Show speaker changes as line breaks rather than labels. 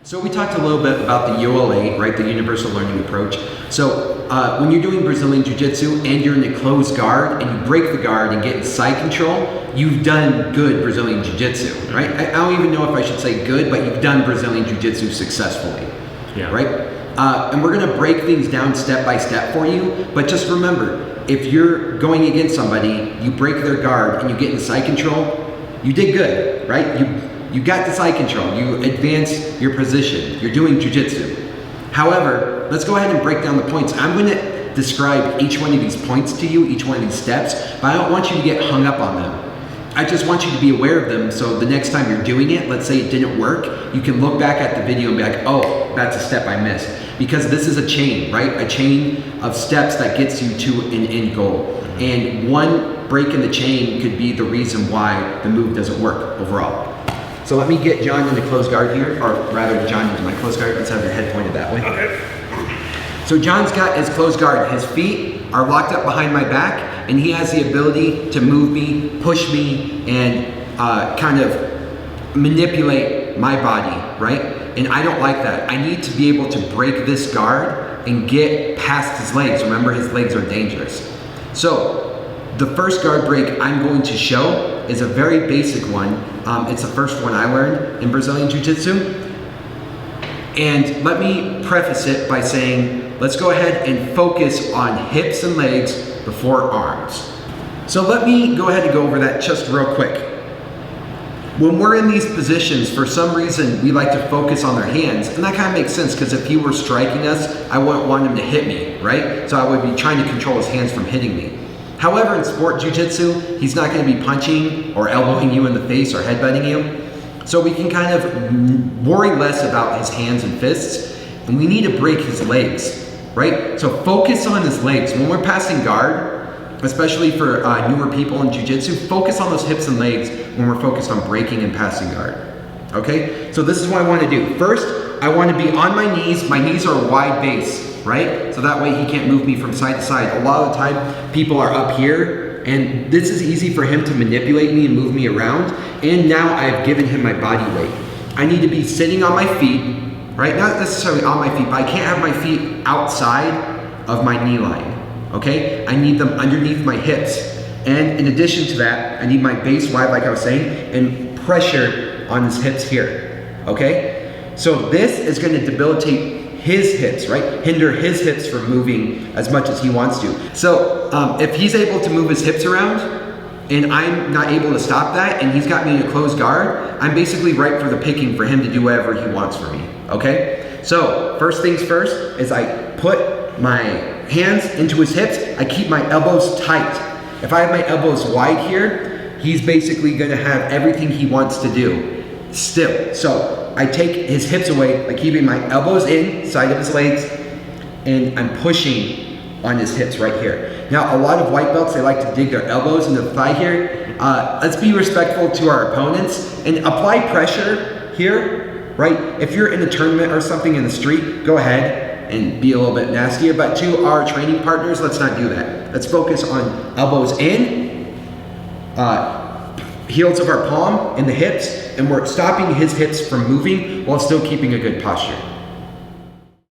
So we talked a little bit about the ULA, right, the Universal Learning Approach. So when you're doing Brazilian Jiu-Jitsu and you're in a closed guard and you break the guard and get in side control, you've done good Brazilian Jiu-Jitsu, right? I don't even know if I should say good, but you've done Brazilian Jiu-Jitsu successfully, right? And we're gonna break things down step by step for you, but just remember, if you're going against somebody, you break their guard and you get in side control, you did good, right? You got the side control, you advance your position, you're doing jiu-jitsu. However, let's go ahead and break down the points. I'm gonna describe each one of these points to you, each one of these steps, but I don't want you to get hung up on them. I just want you to be aware of them so the next time you're doing it, let's say it didn't work, you can look back at the video and be like, oh, that's a step I missed. Because this is a chain, right? A chain of steps that gets you to an end goal. And one break in the chain could be the reason why the move doesn't work overall. So let me get John into closed guard here, or rather John into my closed guard. Let's have your head pointed that way. Okay. So John's got his closed guard. His feet are locked up behind my back, and he has the ability to move me, push me, and kind of manipulate my body, right? And I don't like that. I need to be able to break this guard and get past his legs. Remember, his legs are dangerous. So the first guard break I'm going to show is a very basic one. It's the first one I learned in Brazilian Jiu-Jitsu. And let me preface it by saying, let's go ahead and focus on hips and legs before arms. So let me go ahead and go over that just real quick. When we're in these positions, for some reason, we like to focus on their hands, and that kind of makes sense because if he were striking us, I wouldn't want him to hit me, right? So I would be trying to control his hands from hitting me. However, in sport jiu-jitsu, he's not going to be punching or elbowing you in the face or headbutting you. So we can kind of worry less about his hands and fists, and we need to break his legs, right? So focus on his legs. When we're passing guard, especially for newer people in jiu-jitsu, focus on those hips and legs when we're focused on breaking and passing guard, okay? So this is what I want to do. First, I want to be on my knees. My knees are wide base, right? So that way he can't move me from side to side. A lot of the time, people are up here, and this is easy for him to manipulate me and move me around, and now I've given him my body weight. I need to be sitting on my feet, right? Not necessarily on my feet, but I can't have my feet outside of my knee line. Okay, I need them underneath my hips. And in addition to that, I need my base wide, like I was saying, and pressure on his hips here, okay? So this is gonna debilitate his hips, right? Hinder his hips from moving as much as he wants to. So if he's able to move his hips around, and I'm not able to stop that, and he's got me in a closed guard, I'm basically ripe for the picking for him to do whatever he wants for me, okay? So first things first is I put my hands into his hips, I keep my elbows tight. If I have my elbows wide here, he's basically gonna have everything he wants to do still. So I take his hips away by keeping my elbows inside of his legs, and I'm pushing on his hips right here. Now, a lot of white belts, they like to dig their elbows into the thigh here. Let's be respectful to our opponents and apply pressure here, right? If you're in a tournament or something in the street, go ahead and be a little bit nastier, but to our training partners, let's not do that. Let's focus on elbows in, heels of our palm in the hips, and we're stopping his hips from moving while still keeping a good posture.